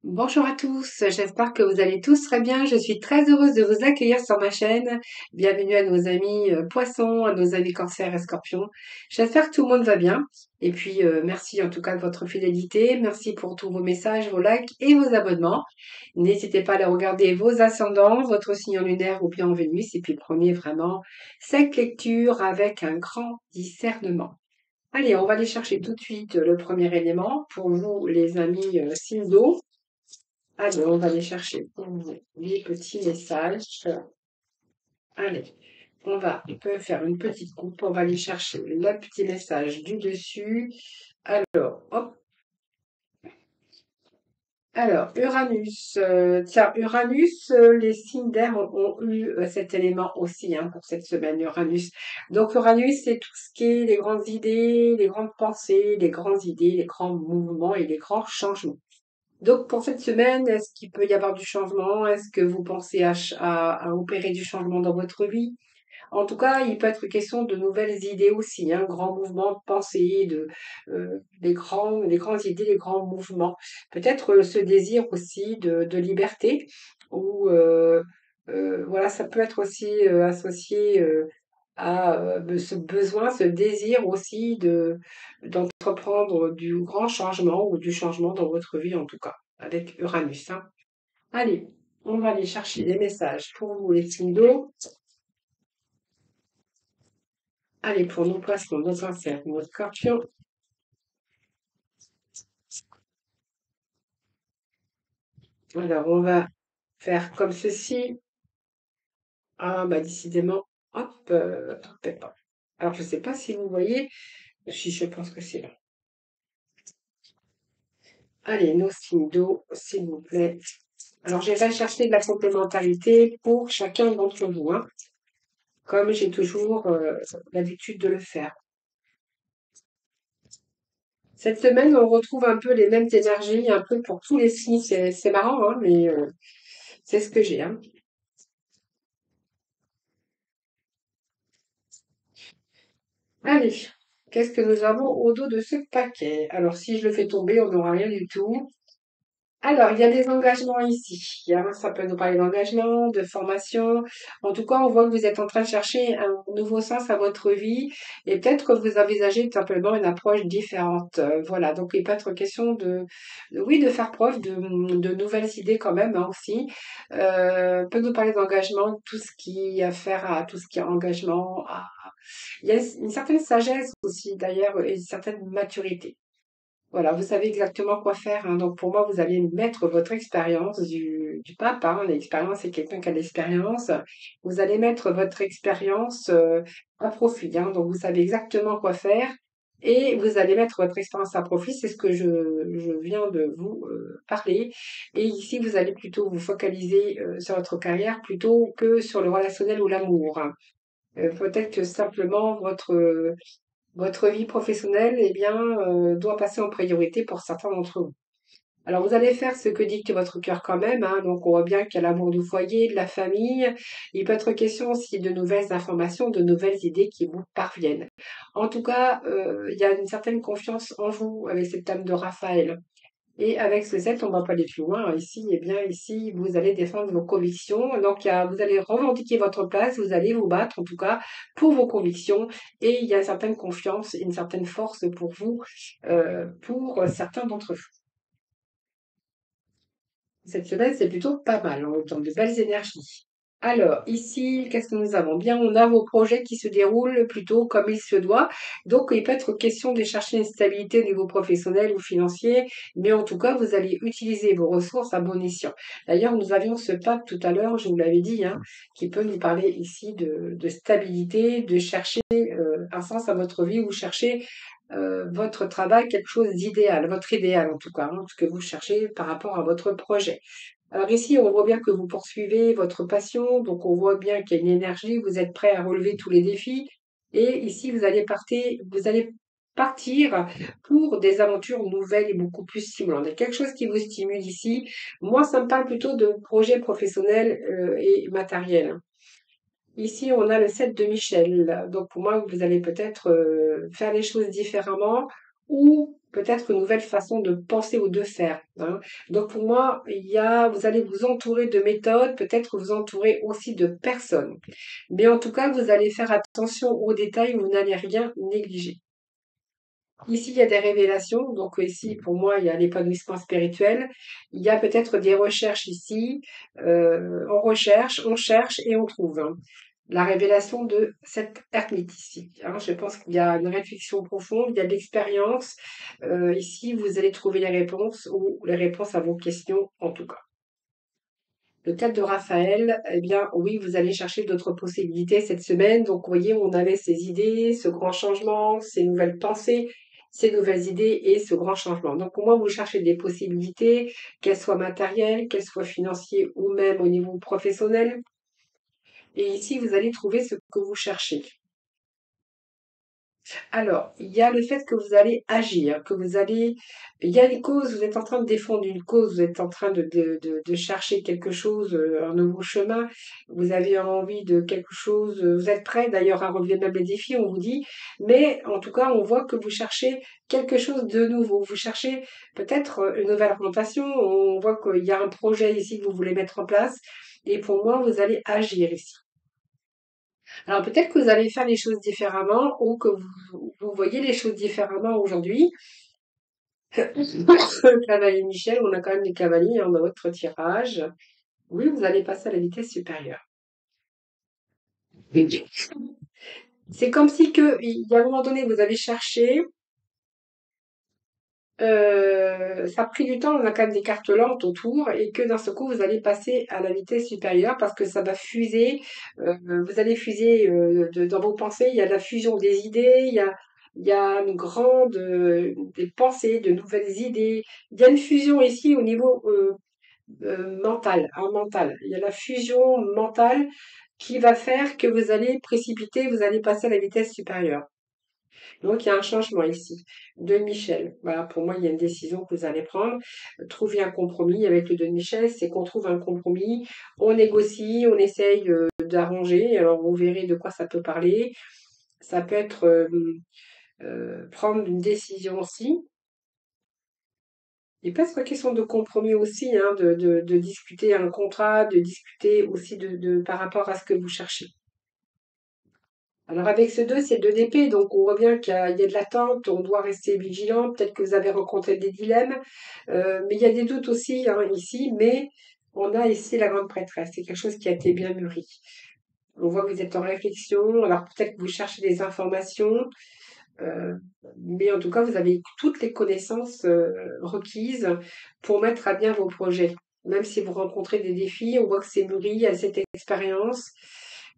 Bonjour à tous, j'espère que vous allez tous très bien. Je suis très heureuse de vous accueillir sur ma chaîne. Bienvenue à nos amis poissons, à nos amis cancer et scorpions. J'espère que tout le monde va bien. Et puis, merci en tout cas de votre fidélité. Merci pour tous vos messages, vos likes et vos abonnements. N'hésitez pas à aller regarder vos ascendants, votre signe lunaire ou bien en Vénus. Et puis, prenez vraiment cette lecture avec un grand discernement. Allez, on va aller chercher tout de suite le premier élément pour vous, les amis signes d'eau. Allez, on va aller chercher pour vous les petits messages. Allez, on peut faire une petite coupe. On va aller chercher le petit message du dessus. Alors, hop. Alors, Uranus. Tiens, Uranus, les signes d'air ont eu cet élément aussi pour cette semaine, Uranus. Donc, Uranus, c'est tout ce qui est les grandes idées, les grandes pensées, les grandes idées, les grands mouvements et les grands changements. Donc, pour cette semaine, est-ce qu'il peut y avoir du changement? Est-ce que vous pensez à opérer du changement dans votre vie? En tout cas, il peut être question de nouvelles idées aussi, un grand mouvement de pensée, les grandes idées, les grands mouvements. Peut-être ce désir aussi de liberté, ou voilà, ça peut être aussi associé à ce besoin, ce désir aussi d'entreprendre du grand changement ou du changement dans votre vie en tout cas, avec Uranus. Allez, on va aller chercher des messages pour vous les signes d'eau. Allez, pour nos poissons, nos cancers, nos scorpions. Alors, on va faire comme ceci. Ah, bah décidément, hop, hop. Alors, je ne sais pas si vous voyez, si je pense que c'est là. Allez, nos signes d'eau, s'il vous plaît. Alors, j'irai chercher de la complémentarité pour chacun d'entre vous, comme j'ai toujours l'habitude de le faire. Cette semaine, on retrouve un peu les mêmes énergies, un peu pour tous les signes. C'est marrant, mais c'est ce que j'ai. Allez, qu'est-ce que nous avons au dos de ce paquet? Alors, si je le fais tomber, on n'aura rien du tout. Alors, il y a des engagements ici. Ça peut nous parler d'engagement, de formation. En tout cas, on voit que vous êtes en train de chercher un nouveau sens à votre vie et peut-être que vous envisagez tout simplement une approche différente. Voilà, donc il peut être question oui, de faire preuve de nouvelles idées quand même aussi. Peut nous parler d'engagement, tout ce qui a affaire à tout ce qui est engagement. Il y a une certaine sagesse aussi d'ailleurs et une certaine maturité. Voilà, vous savez exactement quoi faire. Donc pour moi, vous allez mettre votre expérience du pape. L'expérience, c'est quelqu'un qui a de l'expérience. Vous allez mettre votre expérience à profit. Donc vous savez exactement quoi faire et vous allez mettre votre expérience à profit. C'est ce que je viens de vous parler. Et ici, vous allez plutôt vous focaliser sur votre carrière plutôt que sur le relationnel ou l'amour. Peut-être que simplement votre vie professionnelle, eh bien, doit passer en priorité pour certains d'entre vous. Alors, vous allez faire ce que dicte votre cœur quand même. Donc, on voit bien qu'il y a l'amour du foyer, de la famille. Il peut être question aussi de nouvelles informations, de nouvelles idées qui vous parviennent. En tout cas, il y a une certaine confiance en vous avec cette dame de Raphaël. Et avec ce 7, on ne va pas aller plus loin. Ici, eh bien, ici, vous allez défendre vos convictions. Donc, vous allez revendiquer votre place, vous allez vous battre, en tout cas, pour vos convictions. Et il y a une certaine confiance, une certaine force pour vous, pour certains d'entre vous. Cette semaine, c'est plutôt pas mal, on entend de belles énergies. Alors, ici, qu'est-ce que nous avons? Bien, on a vos projets qui se déroulent plutôt comme il se doit. Donc, il peut être question de chercher une stabilité au niveau professionnel ou financier, mais en tout cas, vous allez utiliser vos ressources à bon escient. D'ailleurs, nous avions ce pape tout à l'heure, je vous l'avais dit, qui peut nous parler ici de stabilité, de chercher un sens à votre vie ou chercher votre travail quelque chose d'idéal, votre idéal en tout cas, ce que vous cherchez par rapport à votre projet. Alors ici, on voit bien que vous poursuivez votre passion, donc on voit bien qu'il y a une énergie, vous êtes prêt à relever tous les défis. Et ici, vous allez partir pour des aventures nouvelles et beaucoup plus stimulantes. Il y a quelque chose qui vous stimule ici. Moi, ça me parle plutôt de projets professionnels et matériels. Ici, on a le 7 de Michel. Donc, pour moi, vous allez peut-être faire les choses différemment ou peut-être une nouvelle façon de penser ou de faire, hein. Donc pour moi, vous allez vous entourer de méthodes, peut-être vous entourer aussi de personnes. Mais en tout cas, vous allez faire attention aux détails, vous n'allez rien négliger. Ici, il y a des révélations. Donc ici, pour moi, il y a l'épanouissement spirituel. Il y a peut-être des recherches ici. On recherche, on cherche et on trouve, hein. La révélation de cette ermite ici, hein. Je pense qu'il y a une réflexion profonde, il y a de l'expérience. Ici, vous allez trouver les réponses ou les réponses à vos questions, en tout cas. Le 4 de Raphaël, eh bien, oui, vous allez chercher d'autres possibilités cette semaine. Donc, vous voyez, on avait ces idées, ce grand changement, ces nouvelles pensées, ces nouvelles idées et ce grand changement. Donc, pour moi, vous cherchez des possibilités, qu'elles soient matérielles, qu'elles soient financières ou même au niveau professionnel. Et ici, vous allez trouver ce que vous cherchez. Alors, il y a le fait que vous allez agir, il y a une cause, vous êtes en train de défendre une cause, vous êtes en train de chercher quelque chose, un nouveau chemin, vous avez envie de quelque chose, vous êtes prêt d'ailleurs à relever même les défis, on vous dit, mais en tout cas, on voit que vous cherchez quelque chose de nouveau, vous cherchez peut-être une nouvelle orientation, on voit qu'il y a un projet ici que vous voulez mettre en place, et pour moi, vous allez agir ici. Alors peut-être que vous allez faire les choses différemment ou que vous voyez les choses différemment aujourd'hui. Le cavalier Michel, on a quand même des cavaliers dans votre tirage. Oui, vous allez passer à la vitesse supérieure. C'est comme si il y a un moment donné, vous avez cherché, ça a pris du temps, on a quand même des cartes lentes autour, et que d'un seul coup, vous allez passer à la vitesse supérieure parce que ça va fuser, vous allez fuser dans vos pensées, il y a de la fusion des idées, il y a une grande, des pensées, de nouvelles idées, il y a une fusion ici au niveau mental, hein, mental. Il y a la fusion mentale qui va faire que vous allez précipiter, vous allez passer à la vitesse supérieure. Donc, il y a un changement ici de Michel. Voilà, pour moi, il y a une décision que vous allez prendre. Trouver un compromis avec le de Michel, c'est qu'on trouve un compromis, on négocie, on essaye d'arranger. Alors, vous verrez de quoi ça peut parler. Ça peut être prendre une décision aussi. Il peut être question de compromis aussi, hein, de discuter un contrat, de discuter aussi par rapport à ce que vous cherchez. Alors avec ce 2, c'est le 2 d'épée, donc on voit bien qu'il y a de l'attente, on doit rester vigilant, peut-être que vous avez rencontré des dilemmes, mais il y a des doutes aussi, hein, ici, mais on a ici la grande prêtresse, c'est quelque chose qui a été bien mûri. On voit que vous êtes en réflexion, alors peut-être que vous cherchez des informations, euh, mais en tout cas, vous avez toutes les connaissances requises pour mettre à bien vos projets. Même si vous rencontrez des défis, on voit que c'est mûri, il y a cette expérience.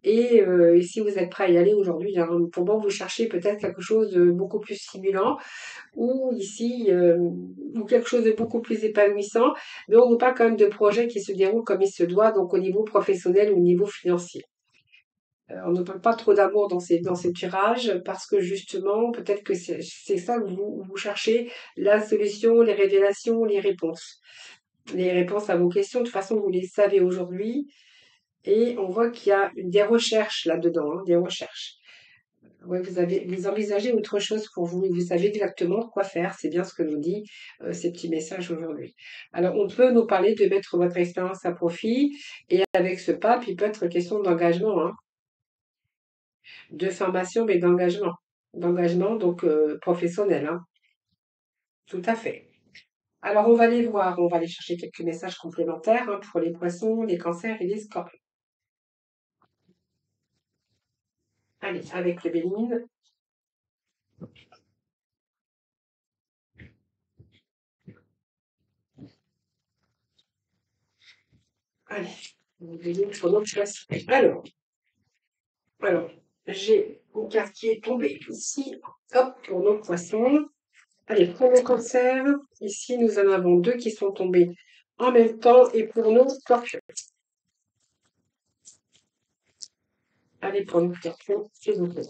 Et si vous êtes prêt à y aller aujourd'hui, hein, pour moi, vous cherchez peut-être quelque chose de beaucoup plus stimulant ou ici, ou quelque chose de beaucoup plus épanouissant. Mais on vous parle quand même de projets qui se déroulent comme il se doit, donc au niveau professionnel ou au niveau financier. On ne parle pas trop d'amour dans ces tirages parce que justement, peut-être que c'est ça que vous cherchez, la solution, les révélations, les réponses. Les réponses à vos questions, de toute façon, vous les savez aujourd'hui. Et on voit qu'il y a des recherches là-dedans, hein, des recherches. Ouais, vous envisagez autre chose pour vous, vous savez exactement quoi faire. C'est bien ce que nous dit ces petits messages aujourd'hui. Alors, on peut nous parler de mettre votre expérience à profit et avec ce pape, il peut être question d'engagement, hein, de formation, mais d'engagement. D'engagement, donc professionnel, hein. Tout à fait. Alors, on va les voir, on va aller chercher quelques messages complémentaires hein, pour les poissons, les cancers et les scorpions. Allez, avec les bénines. Allez, les bénines pour notre poisson. Alors, j'ai mon carte qui est tombé ici. Hop, pour nos poissons. Allez, pour nos cancers, ici, nous en avons deux qui sont tombés en même temps. Et pour nos scorpions. Allez, pour nos scorpions, s'il vous plaît.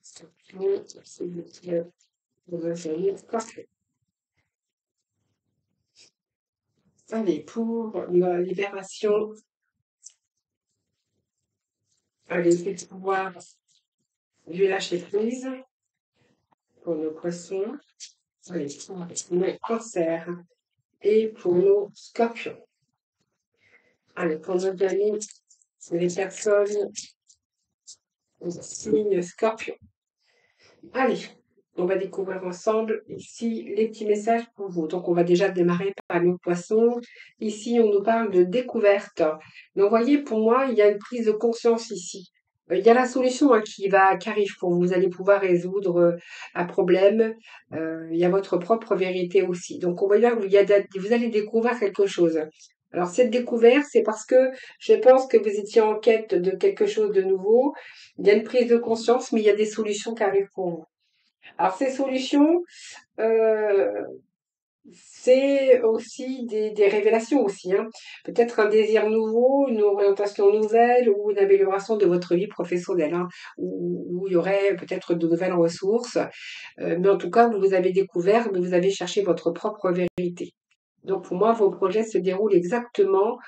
Scorpion, s'il vous plaît. Vous avez scorpion. Allez, pour la libération. Allez, le pouvoir du lâcher prise. pour nos poissons, allez, pour nos cancers et pour nos scorpions. Allez, pour nos amis, les personnes signe scorpion. Allez, on va découvrir ensemble ici les petits messages pour vous. Donc, on va déjà démarrer par nos poissons. Ici, on nous parle de découverte. Donc, vous voyez, pour moi, il y a une prise de conscience ici. Il y a la solution qui arrive pour vous. Vous allez pouvoir résoudre un problème. Il y a votre propre vérité aussi. Donc, on va dire que vous allez découvrir quelque chose. Alors, cette découverte, c'est parce que je pense que vous étiez en quête de quelque chose de nouveau. Il y a une prise de conscience, mais il y a des solutions qui arrivent pour vous. Alors, ces solutions, euh, c'est aussi des révélations aussi, hein. Peut-être un désir nouveau, une orientation nouvelle ou une amélioration de votre vie professionnelle, hein, où il y aurait peut-être de nouvelles ressources. Mais en tout cas, vous avez découvert, mais vous avez cherché votre propre vérité. Donc pour moi, vos projets se déroulent exactement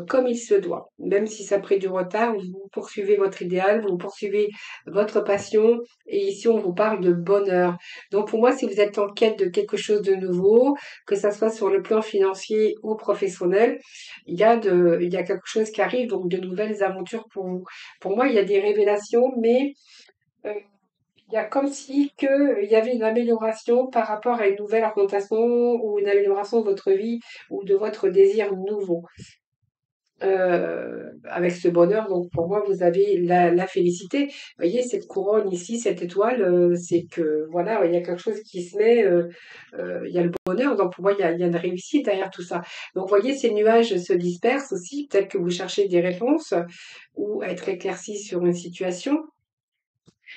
comme il se doit. Même si ça a pris du retard, vous poursuivez votre idéal, vous poursuivez votre passion. Et ici, on vous parle de bonheur. Donc pour moi, si vous êtes en quête de quelque chose de nouveau, que ça soit sur le plan financier ou professionnel, il y a quelque chose qui arrive, donc de nouvelles aventures pour vous. Pour moi, il y a des révélations, mais euh, il y a comme si il y avait une amélioration par rapport à une nouvelle orientation ou une amélioration de votre vie ou de votre désir nouveau. Avec ce bonheur, donc pour moi, vous avez la félicité. Vous voyez, cette couronne ici, cette étoile, c'est que voilà, il y a quelque chose qui se met, il y a le bonheur, donc pour moi, il y a une réussite derrière tout ça. Donc, vous voyez, ces nuages se dispersent aussi, peut-être que vous cherchez des réponses ou à être éclairci sur une situation.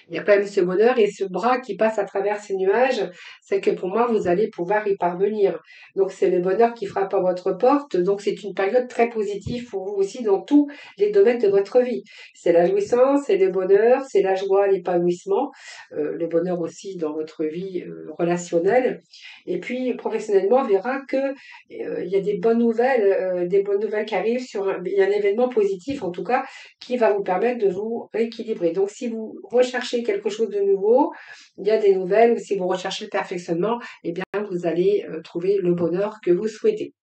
Il y a quand même ce bonheur et ce bras qui passe à travers ces nuages, c'est que pour moi, vous allez pouvoir y parvenir. Donc, c'est le bonheur qui frappe à votre porte. Donc, c'est une période très positive pour vous aussi dans tous les domaines de votre vie. C'est la jouissance, c'est le bonheur, c'est la joie, l'épanouissement, le bonheur aussi dans votre vie relationnelle. Et puis, professionnellement, on verra que il y a des bonnes nouvelles qui arrivent il y a un événement positif, en tout cas, qui va vous permettre de vous rééquilibrer. Donc, si vous recherchez quelque chose de nouveau, il y a des nouvelles, ou si vous recherchez le perfectionnement, eh bien, vous allez trouver le bonheur que vous souhaitez.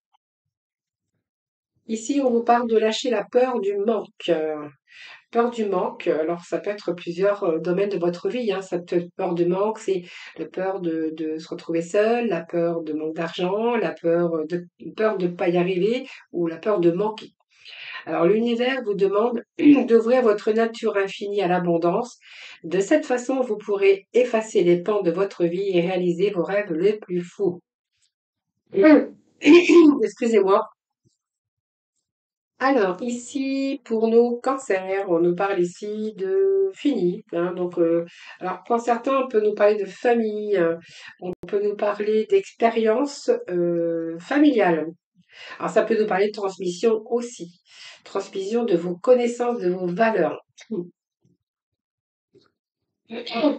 Ici, on vous parle de lâcher la peur du manque. Peur du manque, alors ça peut être plusieurs domaines de votre vie, hein. Cette peur de manque, c'est la peur de se retrouver seul, la peur de manque d'argent, peur de ne pas y arriver ou la peur de manquer. Alors l'univers vous demande d'ouvrir votre nature infinie à l'abondance. De cette façon, vous pourrez effacer les pans de votre vie et réaliser vos rêves les plus fous. Excusez-moi. Alors ici, pour nos cancers, on nous parle ici de fini, hein. Donc, alors pour certains, on peut nous parler de famille, on peut nous parler d'expérience familiale. Alors ça peut nous parler de transmission aussi, transmission de vos connaissances, de vos valeurs.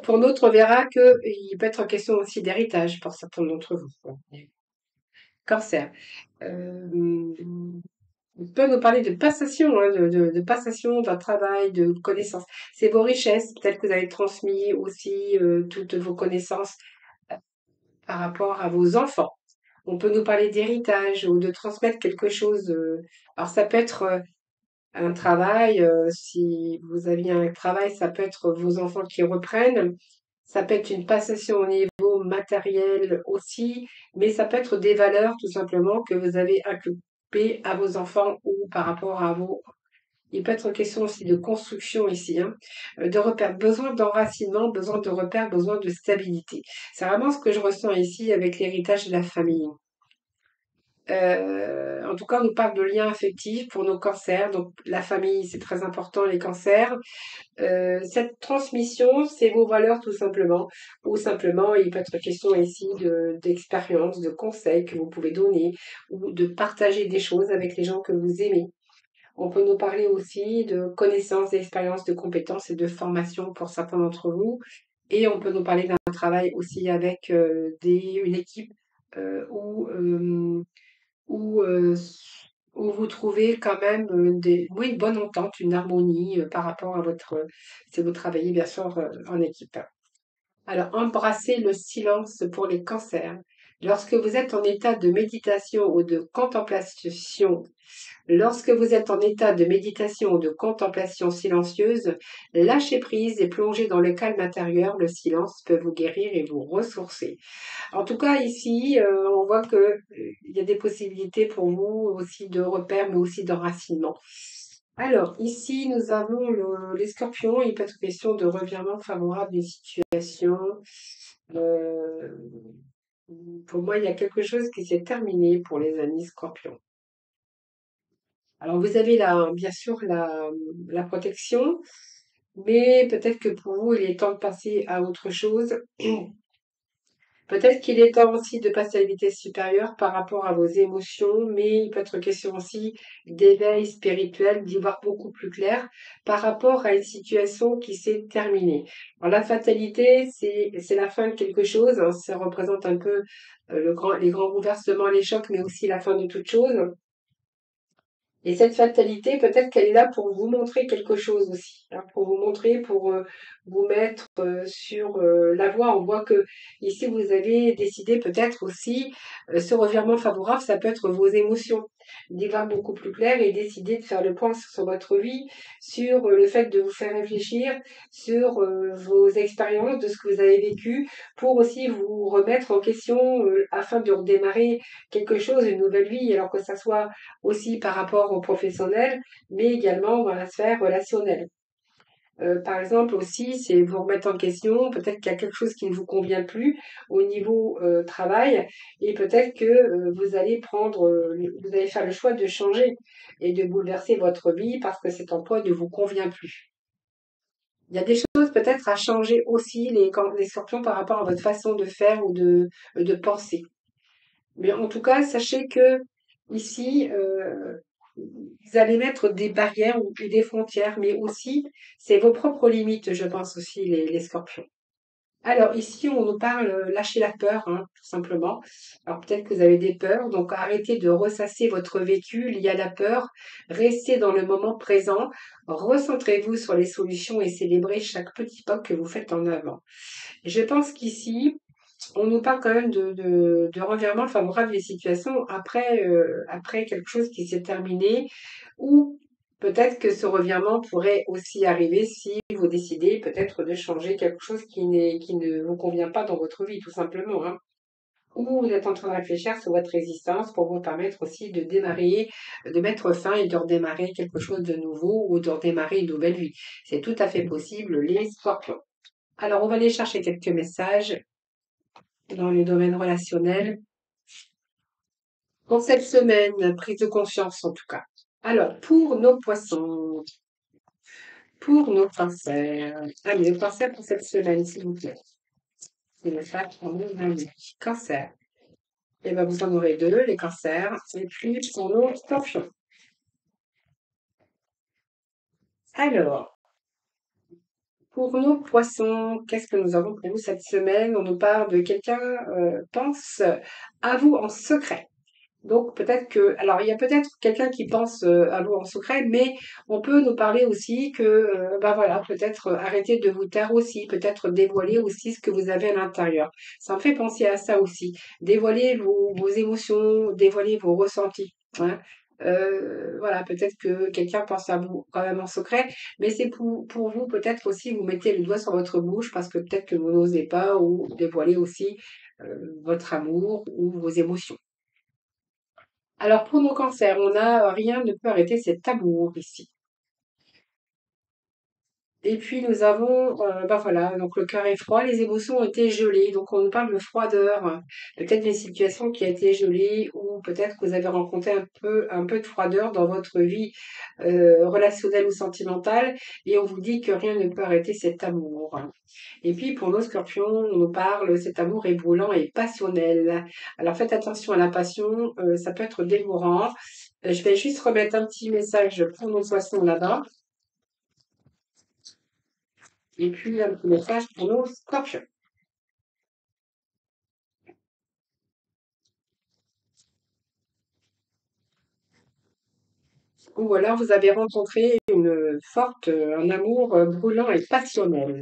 Pour d'autres, on verra qu'il peut être question aussi d'héritage pour certains d'entre vous. Bon. Cancer. On peut nous parler de passation, hein, de passation d'un travail, de connaissances. C'est vos richesses, peut-être que vous avez transmis aussi toutes vos connaissances par rapport à vos enfants. On peut nous parler d'héritage ou de transmettre quelque chose. Alors ça peut être un travail, si vous aviez un travail, ça peut être vos enfants qui reprennent. Ça peut être une passation au niveau matériel aussi, mais ça peut être des valeurs tout simplement que vous avez inculquées à vos enfants ou par rapport à vos... Il peut être question aussi de construction ici, hein, de repères, besoin d'enracinement, besoin de repères, besoin de stabilité. C'est vraiment ce que je ressens ici avec l'héritage de la famille. En tout cas, on nous parle de liens affectifs pour nos cancers. Donc, la famille, c'est très important, les cancers. Cette transmission, c'est vos valeurs tout simplement. Ou simplement, il peut être question ici d'expérience, de conseils que vous pouvez donner ou de partager des choses avec les gens que vous aimez. On peut nous parler aussi de connaissances, d'expériences, de compétences et de formation pour certains d'entre vous. Et on peut nous parler d'un travail aussi avec une équipe euh, où, euh, où, euh, où vous trouvez quand même oui, une bonne entente, une harmonie par rapport à si vous travaillez bien sûr en équipe. Alors, embrassez le silence pour les cancers. Lorsque vous êtes en état de méditation ou de contemplation, lorsque vous êtes en état de méditation ou de contemplation silencieuse, lâchez prise et plongez dans le calme intérieur. Le silence peut vous guérir et vous ressourcer. En tout cas, ici, on voit que il y a des possibilités pour vous aussi de repères, mais aussi d'enracinement. Alors, ici, nous avons les scorpions. Il peut être question de revirement favorable des situations. Euh, pour moi, il y a quelque chose qui s'est terminé pour les amis scorpions. Alors, vous avez là, bien sûr, la protection, mais peut-être que pour vous, il est temps de passer à autre chose. Peut-être qu'il est temps aussi de passer à la vitesse supérieure par rapport à vos émotions, mais il peut être question aussi d'éveil spirituel, d'y voir beaucoup plus clair par rapport à une situation qui s'est terminée. Alors la fatalité, c'est la fin de quelque chose, hein, ça représente un peu les grands bouleversements, les chocs, mais aussi la fin de toute chose. Et cette fatalité, peut-être qu'elle est là pour vous montrer quelque chose aussi, hein, pour vous montrer, pour vous mettre sur la voie. On voit que ici, vous avez décidé peut-être aussi, ce revirement favorable, ça peut être vos émotions, d'y voir beaucoup plus clair et décider de faire le point sur votre vie, sur le fait de vous faire réfléchir, sur vos expériences, de ce que vous avez vécu, pour aussi vous remettre en question afin de redémarrer quelque chose, une nouvelle vie, alors que ça soit aussi par rapport aux professionnels, mais également dans la sphère relationnelle. Par exemple aussi, c'est vous remettre en question, peut-être qu'il y a quelque chose qui ne vous convient plus au niveau travail, et peut-être que vous allez faire le choix de changer et de bouleverser votre vie parce que cet emploi ne vous convient plus. Il y a des choses peut-être à changer aussi les scorpions par rapport à votre façon de faire ou de penser. Mais en tout cas, sachez que ici, vous allez mettre des barrières ou des frontières, mais aussi, c'est vos propres limites, je pense aussi, les scorpions. Alors ici, on nous parle lâcher la peur, hein, tout simplement. Alors peut-être que vous avez des peurs, donc arrêtez de ressasser votre vécu lié à la peur, restez dans le moment présent, recentrez-vous sur les solutions et célébrez chaque petit pas que vous faites en avant. Je pense qu'ici, on nous parle quand même de revirement favorable des situations après quelque chose qui s'est terminé, ou peut-être que ce revirement pourrait aussi arriver si vous décidez peut-être de changer quelque chose qui ne vous convient pas dans votre vie, tout simplement, hein. Ou vous êtes en train de réfléchir sur votre résistance pour vous permettre aussi de démarrer, de mettre fin et de redémarrer quelque chose de nouveau ou de redémarrer une nouvelle vie. C'est tout à fait possible, les scorpions. Alors, on va aller chercher quelques messages dans le domaine relationnel. Pour cette semaine, prise de conscience en tout cas. Alors, pour nos poissons, pour nos cancers. Ah, mais les cancers pour cette semaine, s'il vous plaît. C'est le sac pour nos amis. Cancer. Et bien, vous en aurez deux, les cancers. Et puis, pour nos scorpions. Alors, pour nos poissons, qu'est-ce que nous avons pour vous cette semaine? On nous parle de quelqu'un pense à vous en secret. Donc peut-être que, alors il y a peut-être quelqu'un qui pense à vous en secret, mais on peut nous parler aussi que, ben voilà, peut-être arrêter de vous taire aussi, peut-être dévoiler aussi ce que vous avez à l'intérieur. Ça me fait penser à ça aussi. Dévoiler vos émotions, dévoiler vos ressentis, hein. Voilà, peut-être que quelqu'un pense à vous quand même en secret, mais c'est pour vous peut-être aussi vous mettez le doigt sur votre bouche parce que peut-être que vous n'osez pas ou dévoiler aussi votre amour ou vos émotions. Alors pour nos cancers, on a rien ne peut arrêter cet amour ici. Et puis nous avons, bah voilà, donc le cœur est froid, les émotions ont été gelées, donc on nous parle de froideur, peut-être des situations qui a été gelée ou peut-être que vous avez rencontré un peu de froideur dans votre vie relationnelle ou sentimentale et on vous dit que rien ne peut arrêter cet amour. Et puis pour nos scorpions, on nous parle, cet amour est brûlant et passionnel. Alors faites attention à la passion, ça peut être dévorant. Je vais juste remettre un petit message pour nos poissons là-bas. Et puis un petit message pour nos scorpions. Ou alors vous avez rencontré un amour brûlant et passionnel.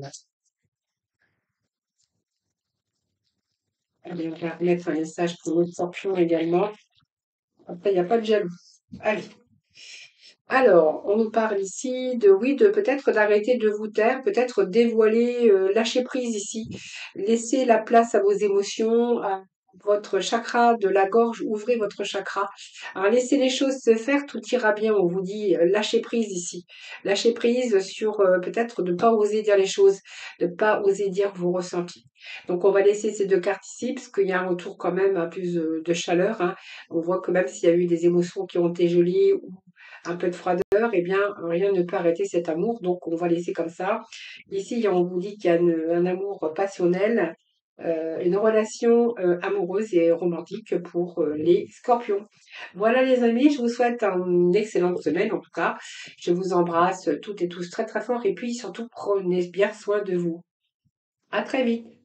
Allez, on va remettre un message pour notre scorpion également. Après, il n'y a pas de jaloux. Allez. Alors, on nous parle ici de, oui, de peut-être d'arrêter de vous taire, peut-être dévoiler, lâcher prise ici, laisser la place à vos émotions, à votre chakra de la gorge, ouvrez votre chakra. Alors, laissez les choses se faire, tout ira bien. On vous dit, lâchez prise ici. Lâchez prise sur peut-être de ne pas oser dire les choses, de ne pas oser dire vos ressentis. Donc, on va laisser ces deux cartes ici, parce qu'il y a un retour quand même à plus de chaleur, hein. On voit que même s'il y a eu des émotions qui ont été gelées un peu de froideur, eh bien, rien ne peut arrêter cet amour, donc on va laisser comme ça. Ici, on vous dit qu'il y a un amour passionnel, une relation amoureuse et romantique pour les scorpions. Voilà les amis, je vous souhaite une excellente semaine en tout cas. Je vous embrasse toutes et tous très très fort et puis surtout prenez bien soin de vous. À très vite.